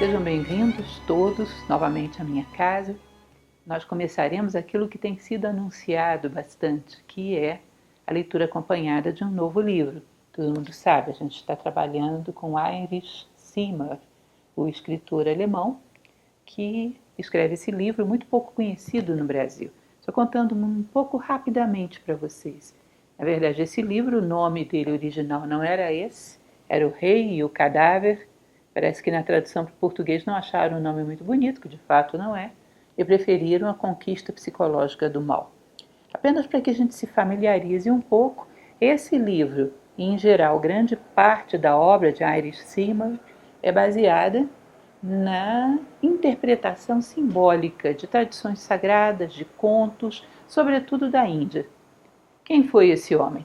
Sejam bem-vindos todos novamente à minha casa. Nós começaremos aquilo que tem sido anunciado bastante, que é a leitura acompanhada de um novo livro. Todo mundo sabe, a gente está trabalhando com Heinrich Simmer, o escritor alemão, que escreve esse livro muito pouco conhecido no Brasil. Estou contando um pouco rapidamente para vocês. Na verdade, esse livro, o nome dele original não era esse, era O Rei e o Cadáver. Parece que na tradução para o português não acharam um nome muito bonito, que de fato não é, e preferiram A Conquista Psicológica do Mal. Apenas para que a gente se familiarize um pouco, esse livro, e em geral grande parte da obra de Heinrich Simmer, é baseada na interpretação simbólica de tradições sagradas, de contos, sobretudo da Índia. Quem foi esse homem?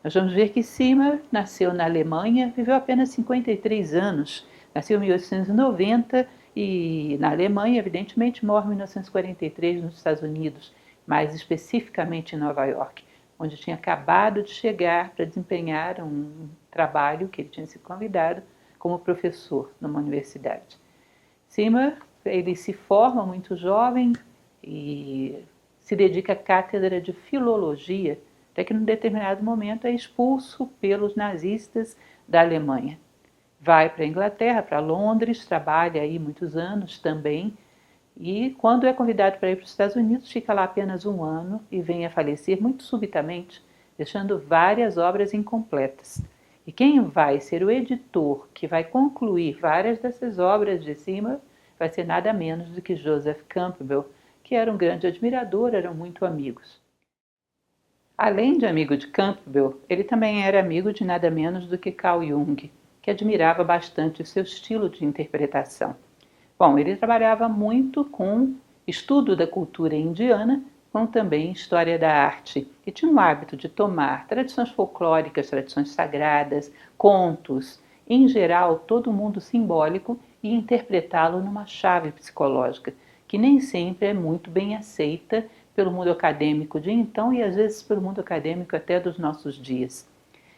Nós vamos ver que Simmer nasceu na Alemanha, viveu apenas 53 anos, nasceu em 1890 e na Alemanha, evidentemente, morre em 1943 nos Estados Unidos, mais especificamente em Nova York, onde tinha acabado de chegar para desempenhar um trabalho que ele tinha sido convidado como professor numa universidade. Simmer, ele se forma muito jovem e se dedica à cátedra de filologia, até que num determinado momento é expulso pelos nazistas da Alemanha. Vai para a Inglaterra, para Londres, trabalha aí muitos anos também, e quando é convidado para ir para os Estados Unidos, fica lá apenas um ano e vem a falecer muito subitamente, deixando várias obras incompletas. E quem vai ser o editor que vai concluir várias dessas obras de Simmer vai ser nada menos do que Joseph Campbell, que era um grande admirador, eram muito amigos. Além de amigo de Campbell, ele também era amigo de nada menos do que Carl Jung, que admirava bastante o seu estilo de interpretação. Bom, ele trabalhava muito com estudo da cultura indiana, como também história da arte, e tinha o hábito de tomar tradições folclóricas, tradições sagradas, contos, em geral todo o mundo simbólico, e interpretá-lo numa chave psicológica, que nem sempre é muito bem aceita pelo mundo acadêmico de então e às vezes pelo mundo acadêmico até dos nossos dias.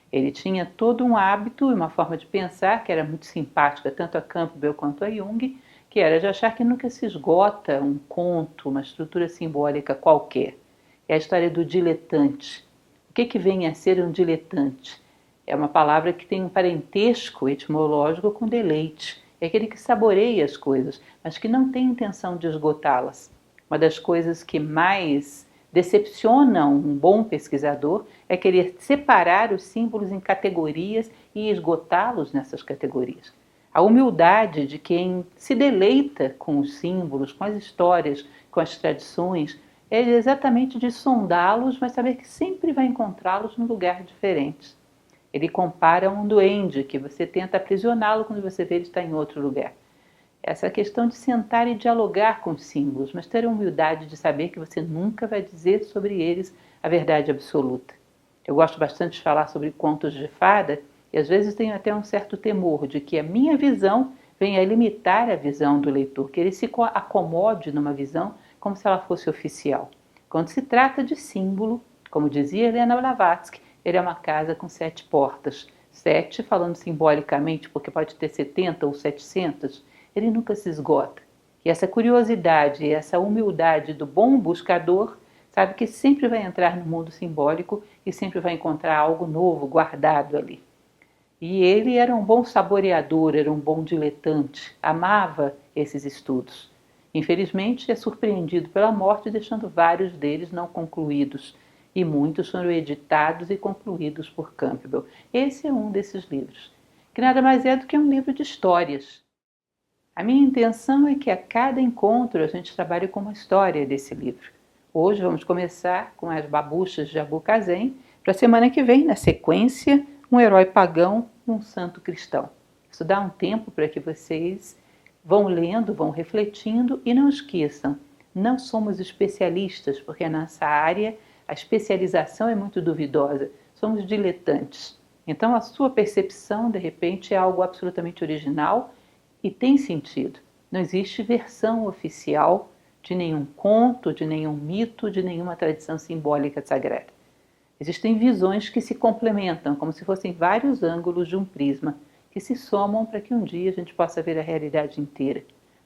Ele tinha todo um hábito e uma forma de pensar que era muito simpática tanto a Campbell quanto a Jung, que era de achar que nunca se esgota um conto, uma estrutura simbólica qualquer. É a história do diletante. O que vem a ser um diletante? É uma palavra que tem um parentesco etimológico com deleite. É aquele que saboreia as coisas, mas que não tem intenção de esgotá-las. Uma das coisas que mais decepcionam um bom pesquisador é querer separar os símbolos em categorias e esgotá-los nessas categorias. A humildade de quem se deleita com os símbolos, com as histórias, com as tradições, é exatamente de sondá-los, mas saber que sempre vai encontrá-los num lugar diferente. Ele compara um duende, que você tenta aprisioná-lo quando você vê ele está em outro lugar. Essa questão de sentar e dialogar com os símbolos, mas ter a humildade de saber que você nunca vai dizer sobre eles a verdade absoluta. Eu gosto bastante de falar sobre contos de fada e às vezes tenho até um certo temor de que a minha visão venha a limitar a visão do leitor, que ele se acomode numa visão como se ela fosse oficial. Quando se trata de símbolo, como dizia Helena Blavatsky, ele é uma casa com 7 portas. 7 falando simbolicamente, porque pode ter 70 ou 700, ele nunca se esgota. E essa curiosidade e essa humildade do bom buscador sabe que sempre vai entrar no mundo simbólico e sempre vai encontrar algo novo guardado ali. E ele era um bom saboreador, era um bom diletante, amava esses estudos. Infelizmente, é surpreendido pela morte, deixando vários deles não concluídos, e muitos foram editados e concluídos por Campbell. Esse é um desses livros, que nada mais é do que um livro de histórias. A minha intenção é que a cada encontro a gente trabalhe com uma história desse livro. Hoje vamos começar com as babuchas de Abu Kazem, para a semana que vem, na sequência, um herói pagão e um santo cristão. Isso dá um tempo para que vocês vão lendo, vão refletindo e não esqueçam, não somos especialistas, porque nessa área a especialização é muito duvidosa, somos diletantes. Então a sua percepção, de repente, é algo absolutamente original e tem sentido. Não existe versão oficial de nenhum conto, de nenhum mito, de nenhuma tradição simbólica sagrada. Existem visões que se complementam, como se fossem vários ângulos de um prisma, que se somam para que um dia a gente possa ver a realidade inteira.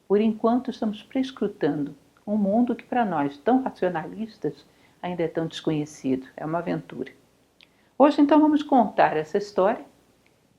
Por enquanto, estamos prescrutando um mundo que para nós, tão racionalistas, ainda é tão desconhecido. É uma aventura. Hoje, então, vamos contar essa história,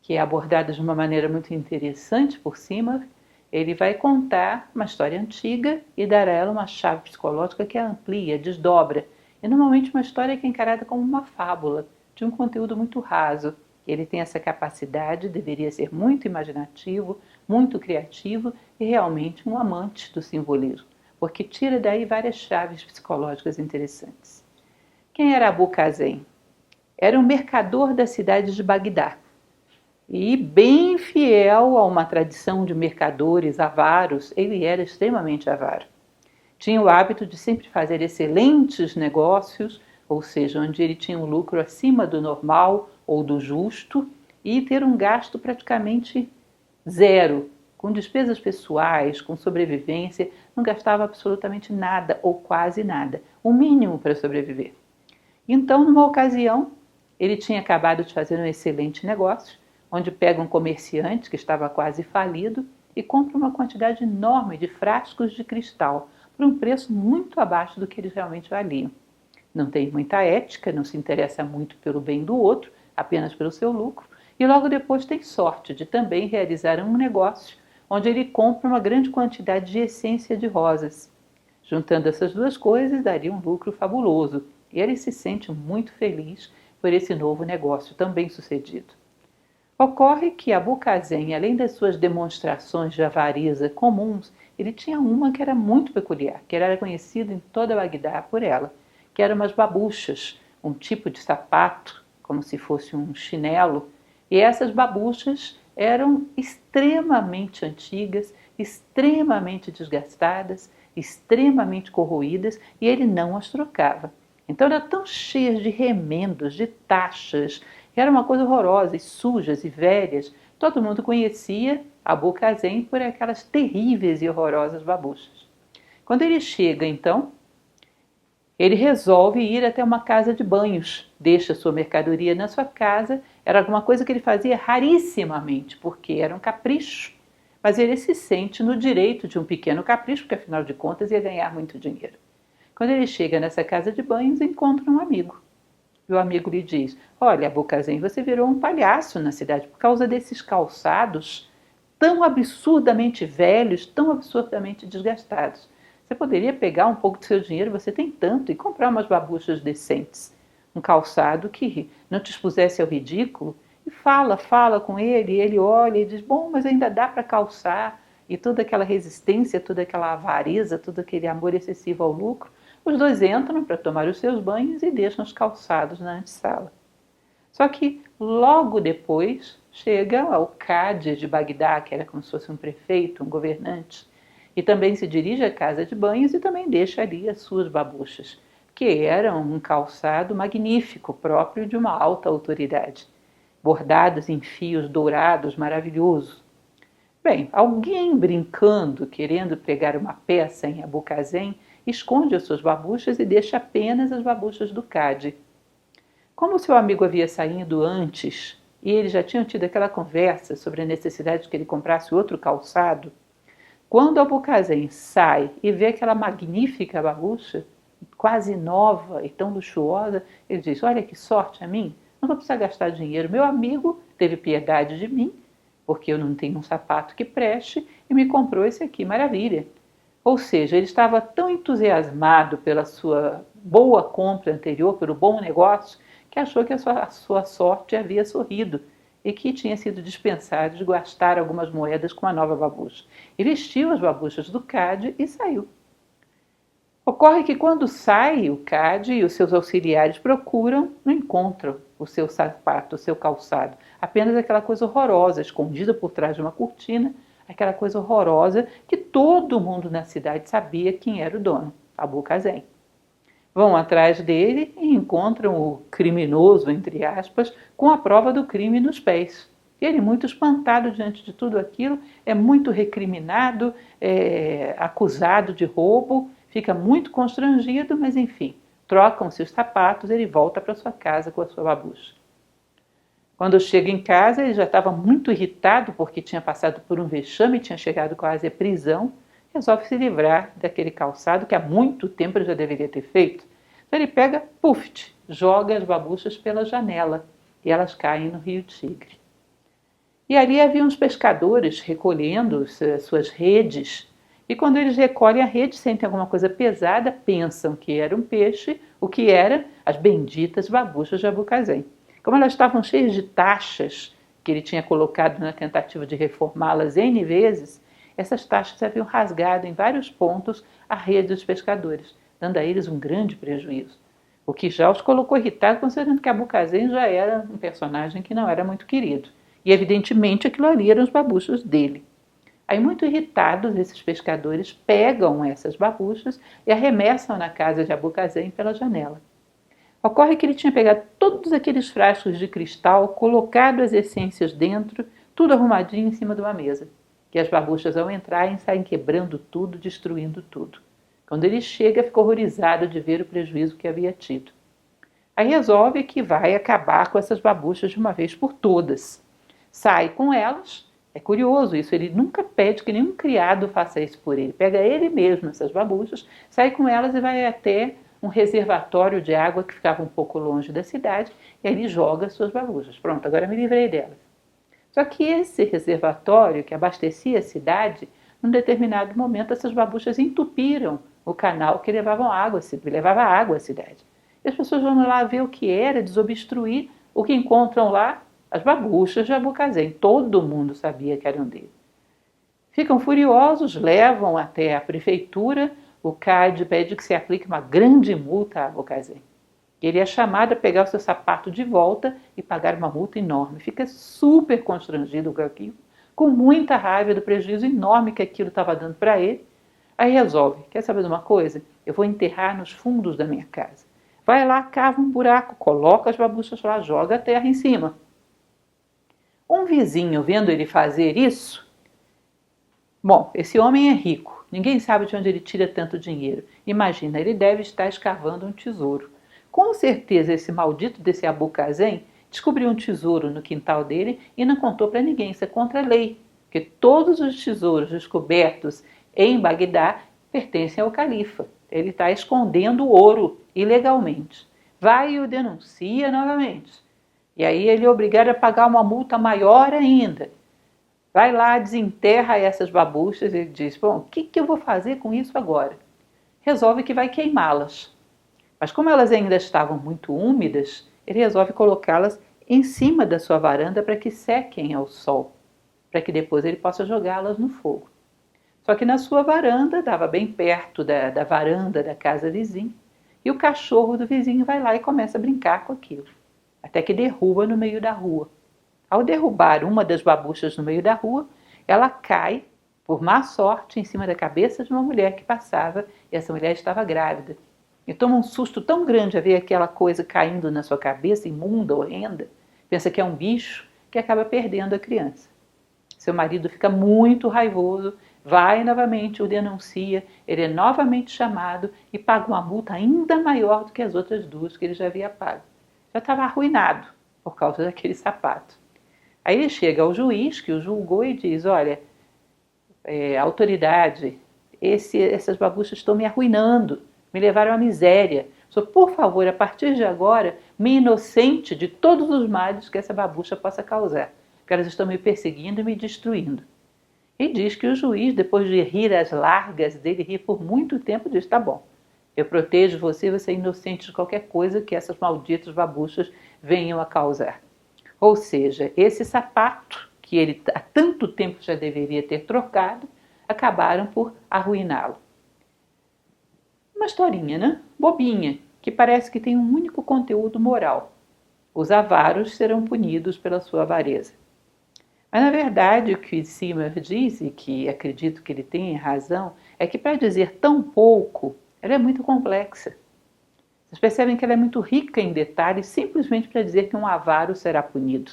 que é abordada de uma maneira muito interessante por cima. Ele vai contar uma história antiga e dar a ela uma chave psicológica que a amplia, desdobra. E normalmente uma história que é encarada como uma fábula, de um conteúdo muito raso. Ele tem essa capacidade, deveria ser muito imaginativo, muito criativo e realmente um amante do simbolismo, porque tira daí várias chaves psicológicas interessantes. Quem era Abu Kazem? Era um mercador da cidade de Bagdá e bem fiel a uma tradição de mercadores avaros. Ele era extremamente avaro. Tinha o hábito de sempre fazer excelentes negócios, ou seja, onde ele tinha um lucro acima do normal ou do justo, e ter um gasto praticamente zero, com despesas pessoais, com sobrevivência, não gastava absolutamente nada ou quase nada, o mínimo para sobreviver. Então, numa ocasião, ele tinha acabado de fazer um excelente negócio, onde pega um comerciante que estava quase falido e compra uma quantidade enorme de frascos de cristal por um preço muito abaixo do que eles realmente valiam. Não tem muita ética, não se interessa muito pelo bem do outro, apenas pelo seu lucro, e logo depois tem sorte de também realizar um negócio onde ele compra uma grande quantidade de essência de rosas. Juntando essas duas coisas, daria um lucro fabuloso, e ele se sente muito feliz por esse novo negócio tão bem sucedido. Ocorre que Abu Kazem, além das suas demonstrações de avareza comuns, ele tinha uma que era muito peculiar, que era conhecida em toda Bagdá por ela, que eram umas babuchas, um tipo de sapato, como se fosse um chinelo, e essas babuchas eram extremamente antigas, extremamente desgastadas, extremamente corroídas, e ele não as trocava. Então eram tão cheias de remendos, de taxas, era uma coisa horrorosa, e sujas e velhas. Todo mundo conhecia Abu Kazem por aquelas terríveis e horrorosas babuchas. Quando ele chega, então, ele resolve ir até uma casa de banhos, deixa sua mercadoria na sua casa. Era alguma coisa que ele fazia rarissimamente, porque era um capricho. Mas ele se sente no direito de um pequeno capricho, porque afinal de contas ia ganhar muito dinheiro. Quando ele chega nessa casa de banhos, encontra um amigo. E o amigo lhe diz: olha, Abu Kazem, você virou um palhaço na cidade por causa desses calçados tão absurdamente velhos, tão absurdamente desgastados. Você poderia pegar um pouco do seu dinheiro, você tem tanto, e comprar umas babuchas decentes. Um calçado que não te expusesse ao ridículo. E fala com ele, e ele olha e diz: bom, mas ainda dá para calçar. E toda aquela resistência, toda aquela avareza, todo aquele amor excessivo ao lucro. Os dois entram para tomar os seus banhos e deixam os calçados na antessala. Só que logo depois chega o Cade de Bagdá, que era como se fosse um prefeito, um governante, e também se dirige à casa de banhos e também deixa ali as suas babuchas, que eram um calçado magnífico, próprio de uma alta autoridade, bordados em fios dourados, maravilhoso. Bem, alguém brincando, querendo pegar uma peça em Abu Kazem, esconde as suas babuchas e deixa apenas as babuchas do Cade. Como seu amigo havia saído antes e eles já tinham tido aquela conversa sobre a necessidade de que ele comprasse outro calçado, quando Abu Kazem sai e vê aquela magnífica babucha, quase nova e tão luxuosa, ele diz: olha que sorte a mim, não vou precisar gastar dinheiro. Meu amigo teve piedade de mim, porque eu não tenho um sapato que preste, e me comprou esse aqui, maravilha. Ou seja, ele estava tão entusiasmado pela sua boa compra anterior, pelo bom negócio, que achou que a sua sorte havia sorrido e que tinha sido dispensado de gastar algumas moedas com a nova babucha. E vestiu as babuchas do Cade e saiu. Ocorre que quando sai o Cade e os seus auxiliares procuram, não encontram o seu sapato, o seu calçado. Apenas aquela coisa horrorosa, escondida por trás de uma cortina, aquela coisa horrorosa que todo mundo na cidade sabia quem era o dono, Abu Kazem. Vão atrás dele e encontram o criminoso, entre aspas, com a prova do crime nos pés. E ele, muito espantado diante de tudo aquilo, é muito recriminado, acusado de roubo, fica muito constrangido, mas enfim, trocam-se os sapatos, ele volta para sua casa com a sua babucha. Quando chega em casa, ele já estava muito irritado porque tinha passado por um vexame, tinha chegado quase à prisão, resolve se livrar daquele calçado que há muito tempo ele já deveria ter feito. Então ele pega, puf, joga as babuchas pela janela e elas caem no Rio Tigre. E ali havia uns pescadores recolhendo suas redes, e quando eles recolhem a rede, sentem alguma coisa pesada, pensam que era um peixe, o que era as benditas babuchas de Abucazém. Como elas estavam cheias de taxas que ele tinha colocado na tentativa de reformá-las N vezes, essas taxas haviam rasgado em vários pontos a rede dos pescadores, dando a eles um grande prejuízo. O que já os colocou irritados, considerando que Abucazém já era um personagem que não era muito querido. E evidentemente aquilo ali eram os babuchos dele. Aí, muito irritados, esses pescadores pegam essas babuchas e arremessam na casa de Abucazém pela janela. Ocorre que ele tinha pegado todos aqueles frascos de cristal, colocado as essências dentro, tudo arrumadinho em cima de uma mesa. E as babuchas, ao entrarem, saem quebrando tudo, destruindo tudo. Quando ele chega, fica horrorizado de ver o prejuízo que havia tido. Aí resolve que vai acabar com essas babuchas de uma vez por todas. Sai com elas. É curioso isso, ele nunca pede que nenhum criado faça isso por ele. Pega ele mesmo essas babuchas, sai com elas e vai até um reservatório de água que ficava um pouco longe da cidade, e aí ele joga as suas babuchas. Pronto, agora me livrei delas. Só que esse reservatório que abastecia a cidade, num determinado momento essas babuchas entupiram o canal que levava água à cidade. E as pessoas vão lá ver o que era, desobstruir o que encontram lá, as babuchas de Abucazém. Todo mundo sabia que eram dele. Ficam furiosos, levam até a prefeitura, o CAD pede que se aplique uma grande multa a Abucazém. Ele é chamado a pegar o seu sapato de volta e pagar uma multa enorme. Fica super constrangido com aquilo, com muita raiva do prejuízo enorme que aquilo estava dando para ele. Aí resolve, quer saber de uma coisa? Eu vou enterrar nos fundos da minha casa. Vai lá, cava um buraco, coloca as babuchas lá, joga a terra em cima. Um vizinho, vendo ele fazer isso, bom, esse homem é rico, ninguém sabe de onde ele tira tanto dinheiro. Imagina, ele deve estar escavando um tesouro. Com certeza esse maldito desse Abucazém descobriu um tesouro no quintal dele e não contou para ninguém, isso é contra a lei, porque todos os tesouros descobertos em Bagdá pertencem ao califa. Ele está escondendo o ouro ilegalmente. Vai e o denuncia novamente. E aí ele é obrigado a pagar uma multa maior ainda. Vai lá, desenterra essas babuchas e diz, bom, o que eu vou fazer com isso agora? Resolve que vai queimá-las. Mas como elas ainda estavam muito úmidas, ele resolve colocá-las em cima da sua varanda para que sequem ao sol, para que depois ele possa jogá-las no fogo. Só que na sua varanda, dava bem perto da varanda da casa vizinha, e o cachorro do vizinho vai lá e começa a brincar com aquilo, até que derruba no meio da rua. Ao derrubar uma das babuchas no meio da rua, ela cai, por má sorte, em cima da cabeça de uma mulher que passava, e essa mulher estava grávida. E toma um susto tão grande a ver aquela coisa caindo na sua cabeça, imunda, horrenda, pensa que é um bicho, que acaba perdendo a criança. Seu marido fica muito raivoso, vai novamente, o denuncia, ele é novamente chamado e paga uma multa ainda maior do que as outras duas que ele já havia pago. Já estava arruinado por causa daquele sapato. Aí ele chega ao juiz que o julgou e diz, olha, autoridade, essas babuchas estão me arruinando, me levaram à miséria. Só, por favor, a partir de agora, me inocente de todos os males que essa babucha possa causar, porque elas estão me perseguindo e me destruindo. E diz que o juiz, depois de rir às largas dele, rir por muito tempo, diz, tá bom, eu protejo você, você é inocente de qualquer coisa que essas malditas babuchas venham a causar. Ou seja, esse sapato, que ele há tanto tempo já deveria ter trocado, acabaram por arruiná-lo. Uma historinha, né? Bobinha, que parece que tem um único conteúdo moral. Os avaros serão punidos pela sua avareza. Mas, na verdade, o que Seymour diz, e que acredito que ele tenha razão, é que para dizer tão pouco, ela é muito complexa. Vocês percebem que ela é muito rica em detalhes simplesmente para dizer que um avaro será punido.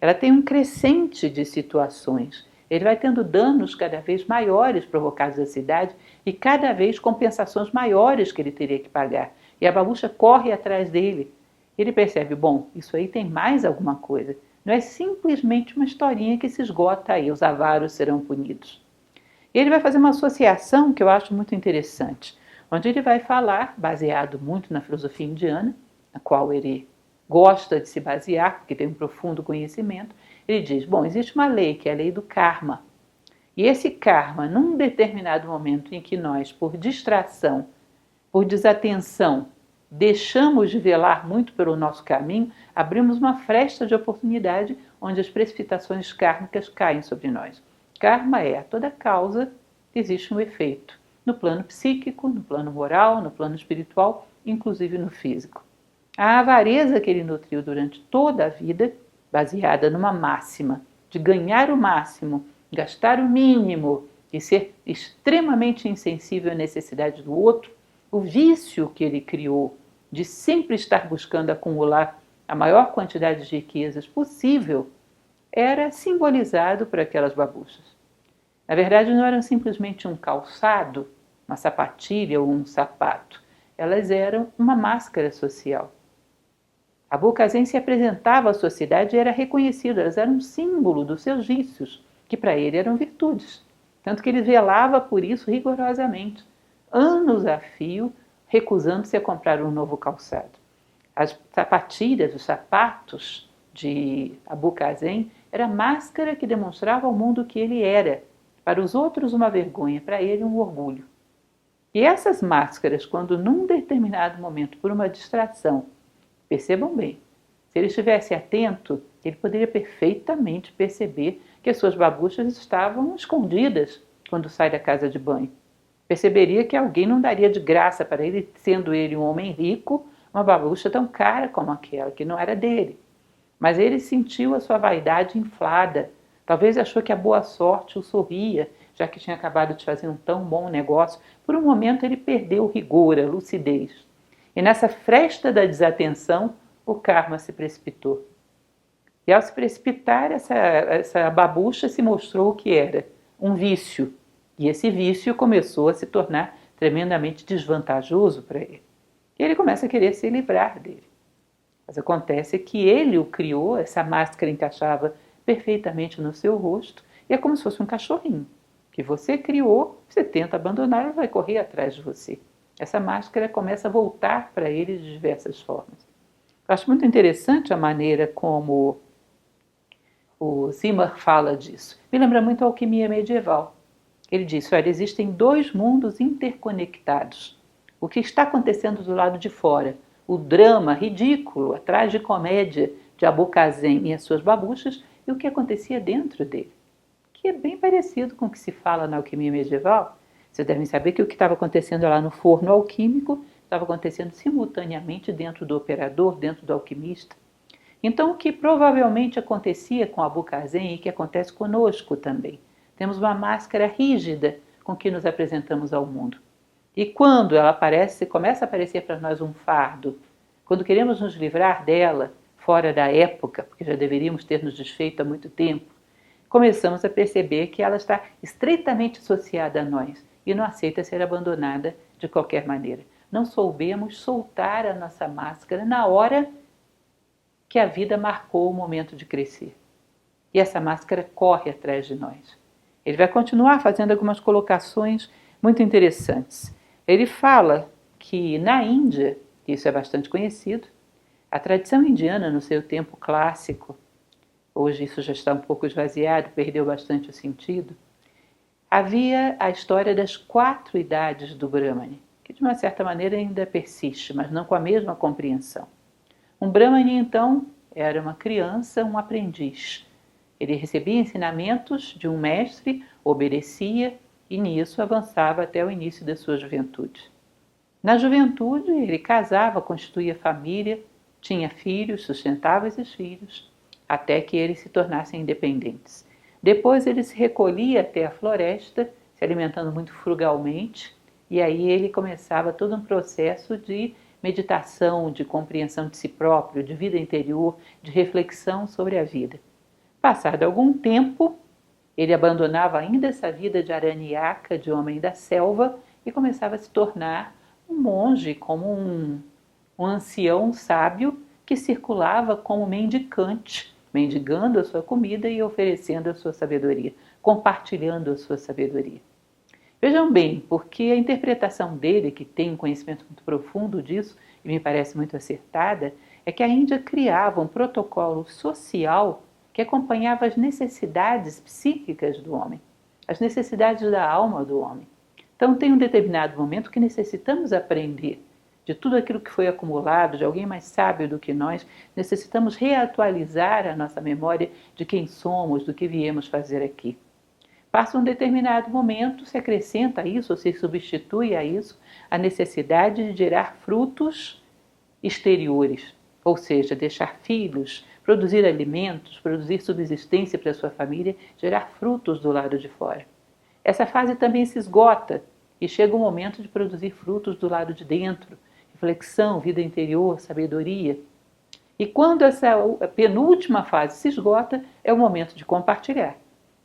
Ela tem um crescente de situações. Ele vai tendo danos cada vez maiores provocados à cidade e cada vez compensações maiores que ele teria que pagar. E a babucha corre atrás dele. Ele percebe, bom, isso aí tem mais alguma coisa. Não é simplesmente uma historinha que se esgota aí, os avaros serão punidos. Ele vai fazer uma associação que eu acho muito interessante, onde ele vai falar, baseado muito na filosofia indiana, na qual ele gosta de se basear, porque tem um profundo conhecimento. Ele diz, bom, existe uma lei, que é a lei do karma. E esse karma, num determinado momento em que nós, por distração, por desatenção, deixamos de velar muito pelo nosso caminho, abrimos uma fresta de oportunidade onde as precipitações kármicas caem sobre nós. Karma é a toda causa existe um efeito, no plano psíquico, no plano moral, no plano espiritual, inclusive no físico. A avareza que ele nutriu durante toda a vida, baseada numa máxima de ganhar o máximo, gastar o mínimo e ser extremamente insensível à necessidade do outro, o vício que ele criou de sempre estar buscando acumular a maior quantidade de riquezas possível, era simbolizado por aquelas babuchas. Na verdade, não eram simplesmente um calçado, uma sapatilha ou um sapato. Elas eram uma máscara social. Abu Qasim se apresentava à sociedade e era reconhecido, elas eram um símbolo dos seus vícios, que para ele eram virtudes. Tanto que ele velava por isso rigorosamente, anos a fio, recusando-se a comprar um novo calçado. As sapatilhas, os sapatos de Abu Qasim, era a máscara que demonstrava ao mundo que ele era. Para os outros, uma vergonha, para ele, um orgulho. E essas máscaras, quando num determinado momento, por uma distração, percebam bem, se ele estivesse atento, ele poderia perfeitamente perceber que as suas babuchas estavam escondidas quando sai da casa de banho. Perceberia que alguém não daria de graça para ele, sendo ele um homem rico, uma babucha tão cara como aquela, que não era dele. Mas ele sentiu a sua vaidade inflada. Talvez achou que a boa sorte o sorria, já que tinha acabado de fazer um tão bom negócio. Por um momento ele perdeu o rigor, a lucidez. E nessa fresta da desatenção, o karma se precipitou. E ao se precipitar, essa babucha se mostrou o que era, um vício. E esse vício começou a se tornar tremendamente desvantajoso para ele. E ele começa a querer se livrar dele. Mas acontece que ele o criou, essa máscara encaixava perfeitamente no seu rosto, e é como se fosse um cachorrinho, que você criou, você tenta abandonar, ele vai correr atrás de você. Essa máscara começa a voltar para ele de diversas formas. Eu acho muito interessante a maneira como o Zimmer fala disso. Me lembra muito a alquimia medieval. Ele diz, olha, existem dois mundos interconectados. O que está acontecendo do lado de fora, o drama ridículo, a tragicomédia de Abu Qasim e as suas babuchas, e o que acontecia dentro dele, que é bem parecido com o que se fala na alquimia medieval. Vocês devem saber que o que estava acontecendo lá no forno alquímico estava acontecendo simultaneamente dentro do operador, dentro do alquimista. Então, o que provavelmente acontecia com Abu Qasim e que acontece conosco também. Temos uma máscara rígida com que nos apresentamos ao mundo. E quando ela aparece, começa a aparecer para nós um fardo, quando queremos nos livrar dela, fora da época, porque já deveríamos ter nos desfeito há muito tempo, começamos a perceber que ela está estreitamente associada a nós e não aceita ser abandonada de qualquer maneira. Não soubemos soltar a nossa máscara na hora que a vida marcou o momento de crescer. E essa máscara corre atrás de nós. Ele vai continuar fazendo algumas colocações muito interessantes. Ele fala que na Índia, isso é bastante conhecido, a tradição indiana no seu tempo clássico, hoje isso já está um pouco esvaziado, perdeu bastante o sentido, havia a história das 4 idades do Brahmane, que de uma certa maneira ainda persiste, mas não com a mesma compreensão. Um Brahmane, então, era uma criança, um aprendiz. Ele recebia ensinamentos de um mestre, obedecia e nisso avançava até o início da sua juventude. Na juventude, ele casava, constituía família, tinha filhos, sustentava esses filhos, até que eles se tornassem independentes. Depois ele se recolhia até a floresta, se alimentando muito frugalmente, e aí ele começava todo um processo de meditação, de compreensão de si próprio, de vida interior, de reflexão sobre a vida. Passado algum tempo, ele abandonava ainda essa vida de araniaca, de homem da selva, e começava a se tornar um monge, como um ancião sábio que circulava como mendicante mendigando a sua comida e oferecendo a sua sabedoria, compartilhando a sua sabedoria. Vejam bem, porque a interpretação dele, que tem um conhecimento muito profundo disso, e me parece muito acertada, é que a Índia criava um protocolo social que acompanhava as necessidades psíquicas do homem, as necessidades da alma do homem. Então tem um determinado momento que necessitamos aprender de tudo aquilo que foi acumulado, de alguém mais sábio do que nós, necessitamos reatualizar a nossa memória de quem somos, do que viemos fazer aqui. Passa um determinado momento, se acrescenta a isso, ou se substitui a isso, a necessidade de gerar frutos exteriores, ou seja, deixar filhos, produzir alimentos, produzir subsistência para a sua família, gerar frutos do lado de fora. Essa fase também se esgota e chega o momento de produzir frutos do lado de dentro, reflexão, vida interior, sabedoria. E quando essa penúltima fase se esgota, é o momento de compartilhar.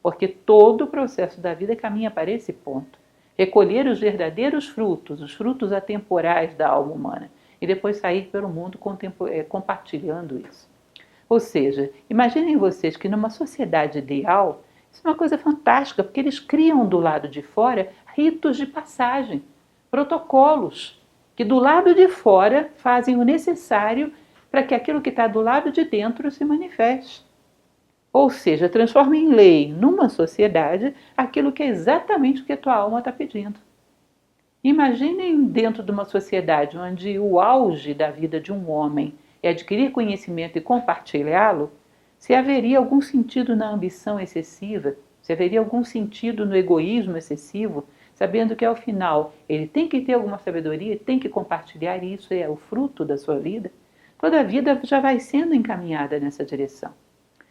Porque todo o processo da vida caminha para esse ponto. Recolher os verdadeiros frutos, os frutos atemporais da alma humana, e depois sair pelo mundo compartilhando isso. Ou seja, imaginem vocês que numa sociedade ideal, isso é uma coisa fantástica, porque eles criam do lado de fora ritos de passagem, protocolos, que do lado de fora fazem o necessário para que aquilo que está do lado de dentro se manifeste. Ou seja, transforma em lei numa sociedade aquilo que é exatamente o que a tua alma está pedindo. Imaginem dentro de uma sociedade onde o auge da vida de um homem é adquirir conhecimento e compartilhá-lo, se haveria algum sentido na ambição excessiva, se haveria algum sentido no egoísmo excessivo, sabendo que ao final ele tem que ter alguma sabedoria, tem que compartilhar, e isso é o fruto da sua vida, toda a vida já vai sendo encaminhada nessa direção.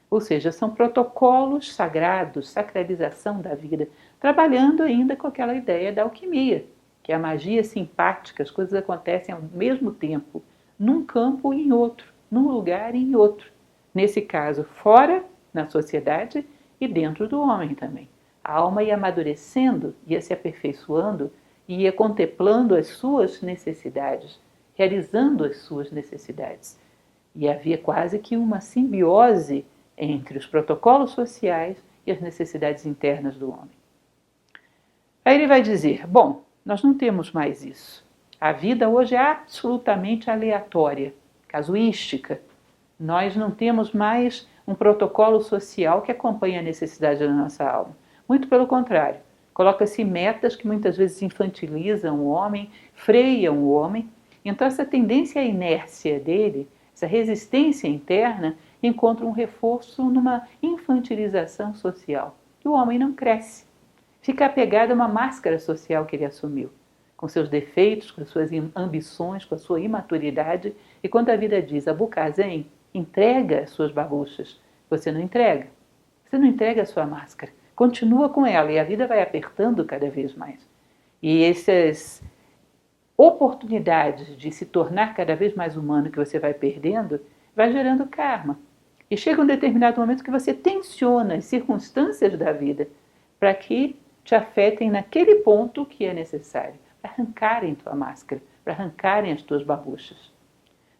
Ou seja, são protocolos sagrados, sacralização da vida, trabalhando ainda com aquela ideia da alquimia, que é a magia simpática, as coisas acontecem ao mesmo tempo, num campo e em outro, num lugar e em outro. Nesse caso, fora, na sociedade, e dentro do homem também. A alma ia amadurecendo, ia se aperfeiçoando, ia contemplando as suas necessidades, realizando as suas necessidades. E havia quase que uma simbiose entre os protocolos sociais e as necessidades internas do homem. Aí ele vai dizer, bom, nós não temos mais isso. A vida hoje é absolutamente aleatória, casuística. Nós não temos mais um protocolo social que acompanhe a necessidade da nossa alma. Muito pelo contrário, coloca-se metas que muitas vezes infantilizam o homem, freiam o homem. Então essa tendência à inércia dele, essa resistência interna, encontra um reforço numa infantilização social. E o homem não cresce. Fica apegado a uma máscara social que ele assumiu, com seus defeitos, com suas ambições, com a sua imaturidade. E quando a vida diz, Abu Kazen, entrega as suas babuchas, você não entrega. Você não entrega a sua máscara. Continua com ela e a vida vai apertando cada vez mais. E essas oportunidades de se tornar cada vez mais humano que você vai perdendo, vai gerando karma. E chega um determinado momento que você tensiona as circunstâncias da vida para que te afetem naquele ponto que é necessário, para arrancarem tua máscara, para arrancarem as tuas babuchas.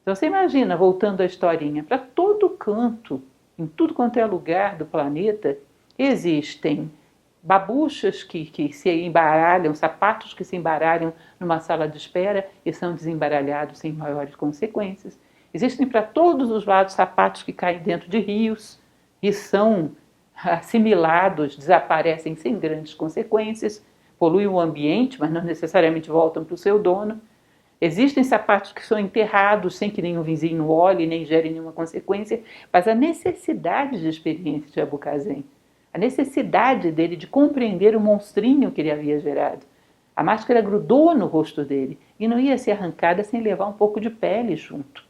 Então você imagina, voltando à historinha, para todo canto, em tudo quanto é lugar do planeta, existem babuchas que se embaralham, sapatos que se embaralham numa sala de espera e são desembaralhados sem maiores consequências. Existem para todos os lados sapatos que caem dentro de rios e são assimilados, desaparecem sem grandes consequências, poluem o ambiente, mas não necessariamente voltam para o seu dono. Existem sapatos que são enterrados sem que nenhum vizinho olhe, nem gere nenhuma consequência, mas a necessidade de experiência de Abu Kazen, a necessidade dele de compreender o monstrinho que ele havia gerado. A máscara grudou no rosto dele e não ia ser arrancada sem levar um pouco de pele junto.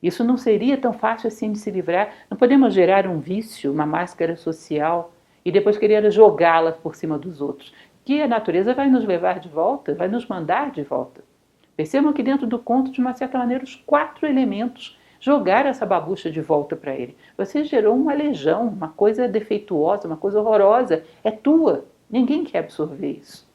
Isso não seria tão fácil assim de se livrar. Não podemos gerar um vício, uma máscara social, e depois querer jogá-la por cima dos outros. Que a natureza vai nos levar de volta, vai nos mandar de volta. Percebam que dentro do conto, de uma certa maneira, os 4 elementos jogaram essa babucha de volta para ele. Você gerou uma legião, uma coisa defeituosa, uma coisa horrorosa. É tua. Ninguém quer absorver isso.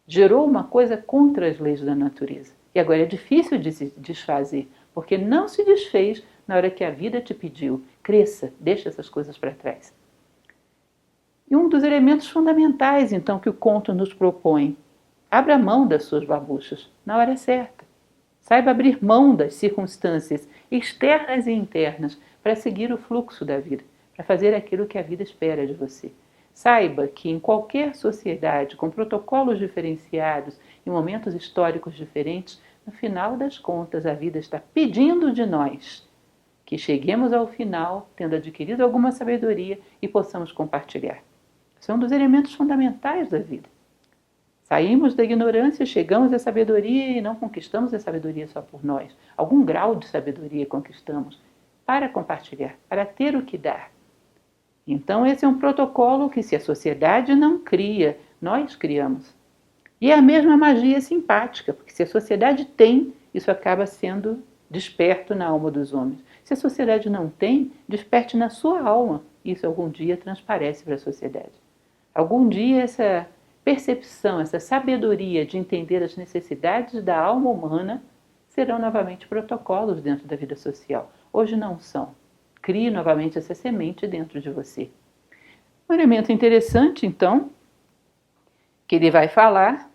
Gerou uma coisa contra as leis da natureza. E agora é difícil de se desfazer, porque não se desfez na hora que a vida te pediu. Cresça, deixa essas coisas para trás. E um dos elementos fundamentais, então, que o conto nos propõe: abra mão das suas babuchas na hora certa. Saiba abrir mão das circunstâncias externas e internas para seguir o fluxo da vida, para fazer aquilo que a vida espera de você. Saiba que em qualquer sociedade, com protocolos diferenciados, em momentos históricos diferentes, no final das contas, a vida está pedindo de nós que cheguemos ao final, tendo adquirido alguma sabedoria e possamos compartilhar. São dos elementos fundamentais da vida. Saímos da ignorância, chegamos à sabedoria e não conquistamos a sabedoria só por nós. Algum grau de sabedoria conquistamos para compartilhar, para ter o que dar. Então esse é um protocolo que, se a sociedade não cria, nós criamos. E é a mesma magia simpática, porque se a sociedade tem, isso acaba sendo desperto na alma dos homens. Se a sociedade não tem, desperte na sua alma. Isso algum dia transparece para a sociedade. Algum dia essa percepção, essa sabedoria de entender as necessidades da alma humana serão novamente protocolos dentro da vida social. Hoje não são. Crie novamente essa semente dentro de você. Um elemento interessante, então, que ele vai falar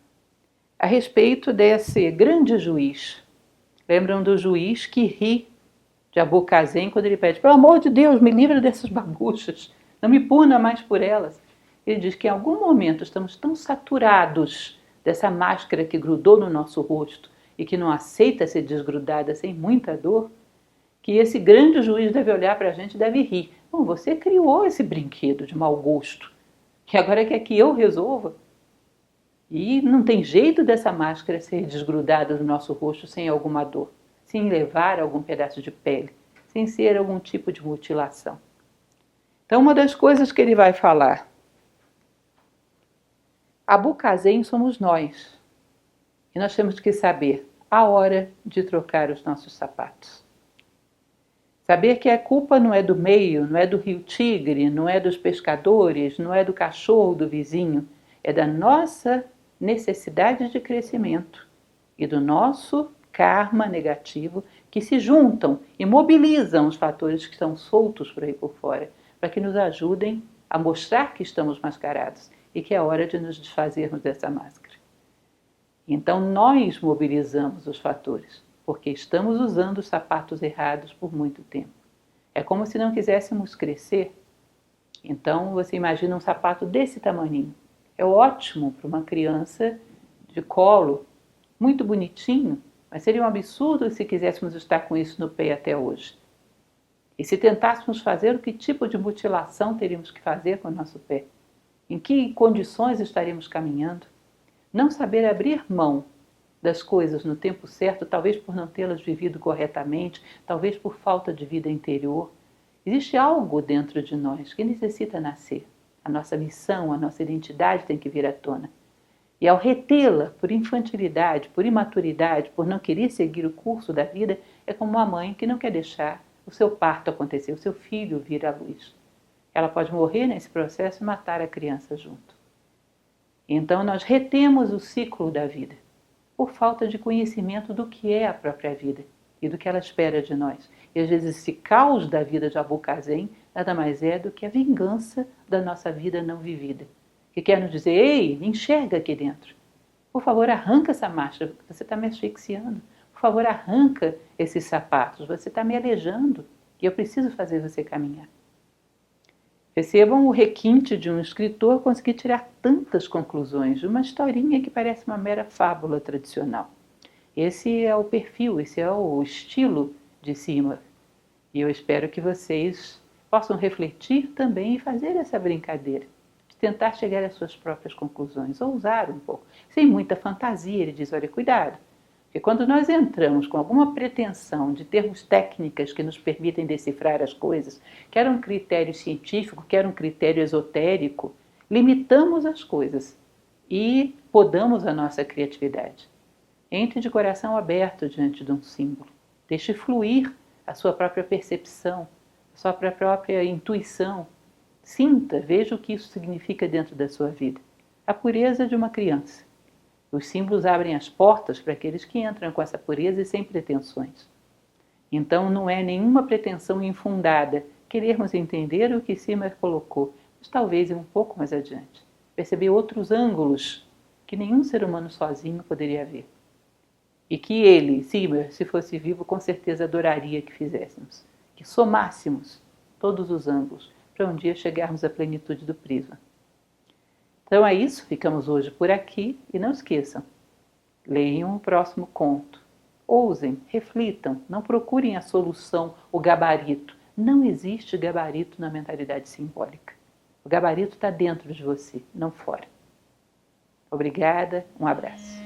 a respeito desse grande juiz. Lembram do juiz que ri de Abu Kazem quando ele pede: pelo amor de Deus, me livra dessas babuchas, não me puna mais por elas. Ele diz que em algum momento estamos tão saturados dessa máscara que grudou no nosso rosto e que não aceita ser desgrudada sem muita dor, que esse grande juiz deve olhar para a gente e deve rir. Bom, você criou esse brinquedo de mau gosto, que agora quer que eu resolva. E não tem jeito dessa máscara ser desgrudada do nosso rosto sem alguma dor, sem levar algum pedaço de pele, sem ser algum tipo de mutilação. Então, uma das coisas que ele vai falar: Abu Kazem somos nós. E nós temos que saber a hora de trocar os nossos sapatos. Saber que a culpa não é do meio, não é do rio Tigre, não é dos pescadores, não é do cachorro do vizinho, é da nossa necessidade de crescimento e do nosso karma negativo, que se juntam e mobilizam os fatores que estão soltos por aí por fora, para que nos ajudem a mostrar que estamos mascarados e que é hora de nos desfazermos dessa máscara. Então nós mobilizamos os fatores, porque estamos usando os sapatos errados por muito tempo. É como se não quiséssemos crescer. Então você imagina um sapato desse tamaninho. É ótimo para uma criança de colo, muito bonitinho, mas seria um absurdo se quiséssemos estar com isso no pé até hoje. E se tentássemos fazer, o que tipo de mutilação teríamos que fazer com o nosso pé? Em que condições estaríamos caminhando? Não saber abrir mão das coisas no tempo certo, talvez por não tê-las vivido corretamente, talvez por falta de vida interior. Existe algo dentro de nós que necessita nascer. A nossa missão, a nossa identidade tem que vir à tona. E ao retê-la por infantilidade, por imaturidade, por não querer seguir o curso da vida, é como uma mãe que não quer deixar o seu parto acontecer, o seu filho vir à luz. Ela pode morrer nesse processo e matar a criança junto. Então nós retemos o ciclo da vida por falta de conhecimento do que é a própria vida e do que ela espera de nós. E às vezes esse caos da vida de Abu Kazem nada mais é do que a vingança da nossa vida não vivida, que quer nos dizer: ei, enxerga aqui dentro. Por favor, arranca essa máscara, você está me asfixiando. Por favor, arranca esses sapatos, você está me aleijando e eu preciso fazer você caminhar. Percebam o requinte de um escritor conseguir tirar tantas conclusões de uma historinha que parece uma mera fábula tradicional. Esse é o perfil, esse é o estilo de Simar. E eu espero que vocês possam refletir também e fazer essa brincadeira, de tentar chegar às suas próprias conclusões, ousar um pouco, sem muita fantasia. Ele diz: olha, cuidado, porque quando nós entramos com alguma pretensão de termos técnicas que nos permitem decifrar as coisas, quer um critério científico, quer um critério esotérico, limitamos as coisas e podamos a nossa criatividade. Entre de coração aberto diante de um símbolo. Deixe fluir a sua própria percepção, a sua própria intuição. Sinta, veja o que isso significa dentro da sua vida. A pureza de uma criança. Os símbolos abrem as portas para aqueles que entram com essa pureza e sem pretensões. Então não é nenhuma pretensão infundada querermos entender o que Simar colocou, mas talvez ir um pouco mais adiante, perceber outros ângulos que nenhum ser humano sozinho poderia ver. E que ele, Simar, se fosse vivo, com certeza adoraria que fizéssemos, que somássemos todos os ângulos, para um dia chegarmos à plenitude do prisma. Então é isso, ficamos hoje por aqui e não esqueçam, leiam o próximo conto. Ousem, reflitam, não procurem a solução, o gabarito. Não existe gabarito na mentalidade simbólica. O gabarito está dentro de você, não fora. Obrigada, um abraço.